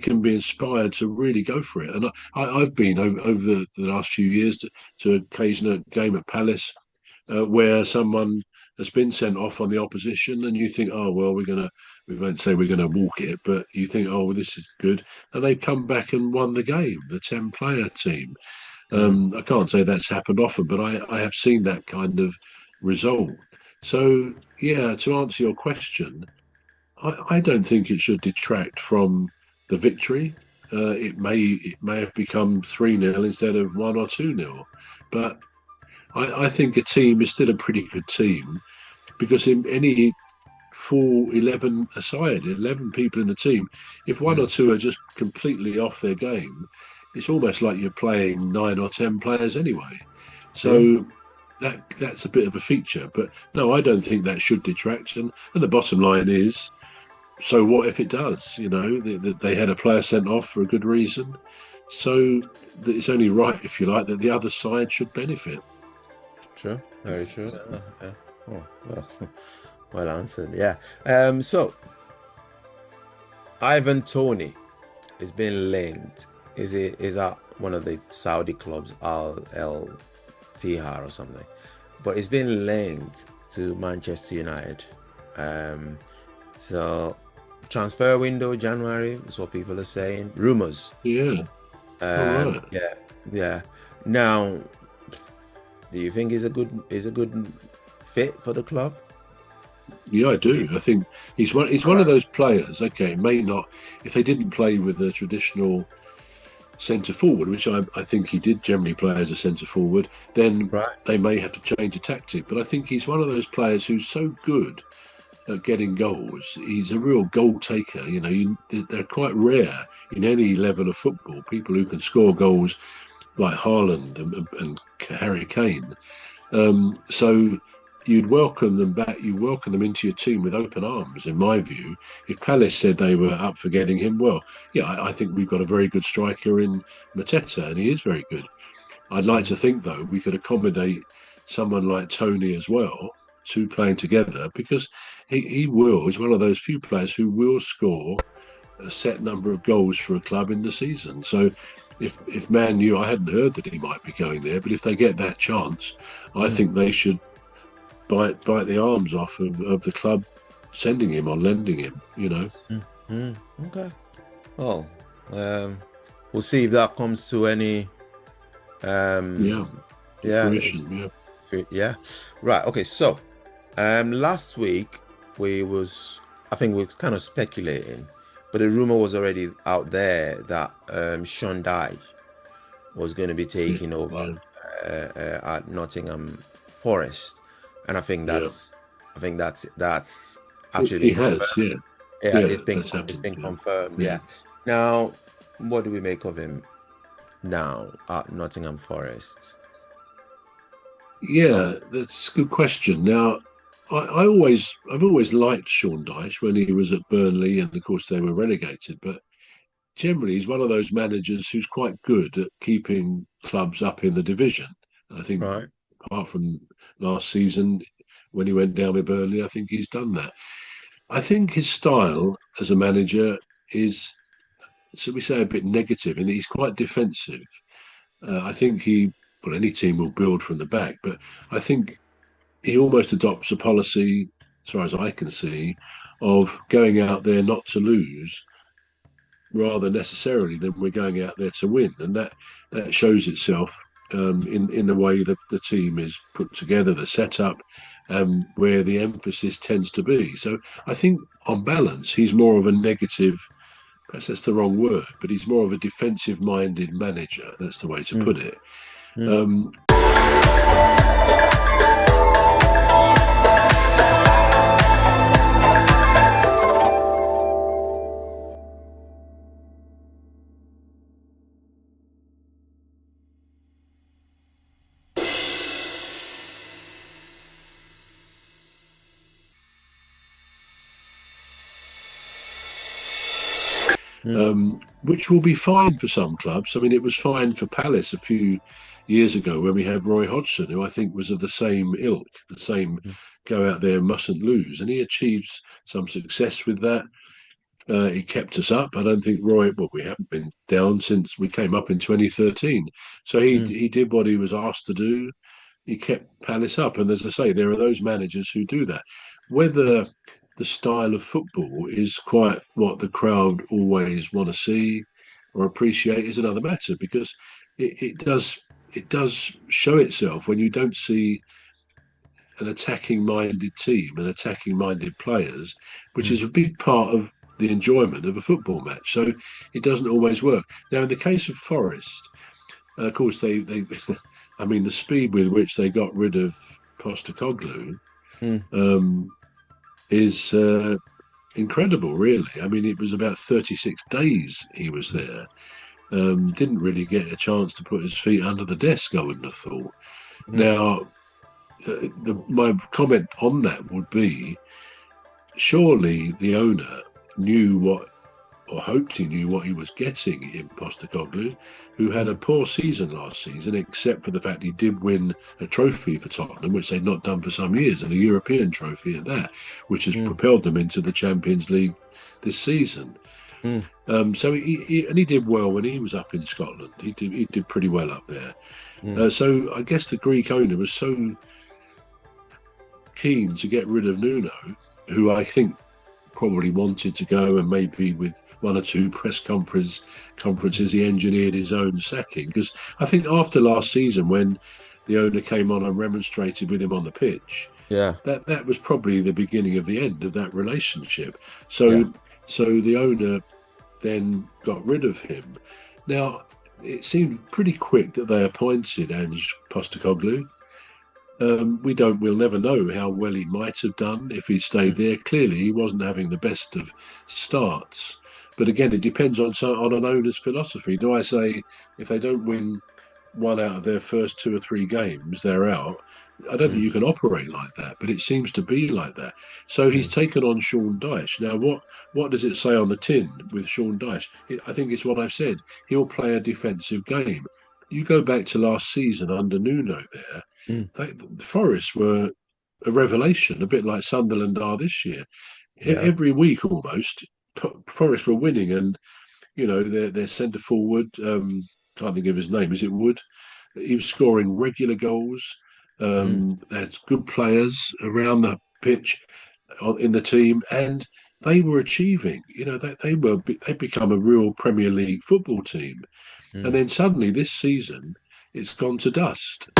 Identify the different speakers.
Speaker 1: can be inspired to really go for it. And I've been over the last few years to occasional game at Palace where someone has been sent off on the opposition, and you think, oh well, we won't say we're gonna walk it, but you think, oh well, this is good, and they've come back and won the game, the 10-player team. I can't say that's happened often, but I have seen that kind of result. So yeah, to answer your question, I don't think it should detract from the victory. It may have become 3-0 instead of 1 or 2-0, but I think a team is still a pretty good team because in any full 11 aside, 11 people in the team, if one or two are just completely off their game, it's almost like you're playing 9 or 10 players anyway.
Speaker 2: True.
Speaker 1: So that's a bit of a feature. But no, I don't think that should detract. And the bottom line is, so what if it does? You know, they had a player sent off for a good reason. So it's only right, if you like, that the other side should benefit.
Speaker 2: True, very true. Yeah. Oh, well, well answered. Yeah. So Ivan Toney is being linked. Is that one of the Saudi clubs, Al Tihar or something? But it's been linked to Manchester United. So transfer window January is what people are saying. Rumors.
Speaker 1: Yeah. All right.
Speaker 2: Yeah. Now, do you think he's a good fit for the club?
Speaker 1: Yeah, I do. I think he's one of those players. Okay, may not, if they didn't play with a traditional centre forward, which I think he did generally play as a centre forward, then they may have to change a tactic. But I think he's one of those players who's so good at getting goals. He's a real goal taker. You know, they're quite rare in any level of football. People who can score goals like Haaland and Harry Kane. So you'd welcome them back. You welcome them into your team with open arms, in my view. If Palace said they were up for getting him, well, yeah, I think we've got a very good striker in Mateta, and he is very good. I'd like to think, though, we could accommodate someone like Tony as well, two playing together, because he's one of those few players who will score a set number of goals for a club in the season. So if Man U, I hadn't heard that he might be going there, but if they get that chance, I think they should bite the arms off of the club sending him or lending him, you know.
Speaker 2: Okay. Well, we'll see if that comes to any fruition. Yeah. Right. Okay. So last week I think we were kind of speculating, but the rumor was already out there that Sean Dyche was going to be taking over at Nottingham Forest. And I think that's actually
Speaker 1: he has,
Speaker 2: it's been confirmed. Yeah. Now, what do we make of him now at Nottingham Forest?
Speaker 1: Yeah, that's a good question. Now, I've always liked Sean Dyche when he was at Burnley, and of course they were relegated. But generally, he's one of those managers who's quite good at keeping clubs up in the division. And I think, apart from last season when he went down with Burnley, I think he's done that. I think his style as a manager is, so we say, a bit negative, and he's quite defensive. I think any team will build from the back, but I think he almost adopts a policy, as far as I can see, of going out there not to lose rather necessarily than we're going out there to win. And that shows itself in the way that the team is put together, the setup, where the emphasis tends to be. So I think on balance, he's more of a negative, perhaps that's the wrong word, but he's more of a defensive-minded manager. That's the way to put it. Which will be fine for some clubs. I mean, it was fine for Palace a few years ago when we had Roy Hodgson, who I think was of the same ilk, the same go out there and mustn't lose. And he achieved some success with that. He kept us up. I don't think we haven't been down since we came up in 2013. So he did what he was asked to do. He kept Palace up. And as I say, there are those managers who do that. Whether the style of football is quite what the crowd always want to see or appreciate is another matter, because it does show itself when you don't see an attacking minded team and attacking minded players, which is a big part of the enjoyment of a football match. So it doesn't always work. Now, in the case of Forest, of course, they I mean, the speed with which they got rid of Postecoglou is incredible, really. I mean, it was about 36 days he was there. Didn't really get a chance to put his feet under the desk, I wouldn't have thought. Now, my comment on that would be, surely the owner knew what, or hoped he knew what he was getting in Postecoglou, who had a poor season last season, except for the fact he did win a trophy for Tottenham, which they'd not done for some years, and a European trophy at that, which has propelled them into the Champions League this season. So he did well when he was up in Scotland. He did pretty well up there. So I guess the Greek owner was so keen to get rid of Nuno, who I think probably wanted to go, and maybe with one or two press conferences he engineered his own sacking, because I think after last season, when the owner came on and remonstrated with him on the pitch, that was probably the beginning of the end of that relationship. So the owner then got rid of him. Now, it seemed pretty quick that they appointed Ange Postecoglou. We'll never know how well he might have done if he'd stayed there. Clearly, he wasn't having the best of starts. But again, it depends on an owner's philosophy. Do I say, if they don't win one out of their first 2 or 3 games, they're out? I don't think you can operate like that, but it seems to be like that. So he's taken on Sean Dyche. Now, what does it say on the tin with Sean Dyche? I think it's what I've said. He'll play a defensive game. You go back to last season under Nuno there, the Forest were a revelation, a bit like Sunderland are this year. Every week almost, Forest were winning, and their centre forward, can't think of his name, is it Wood? He was scoring regular goals. There's good players around the pitch in the team, and they were achieving. They'd become a real Premier League football team. And then suddenly this season, it's gone to dust.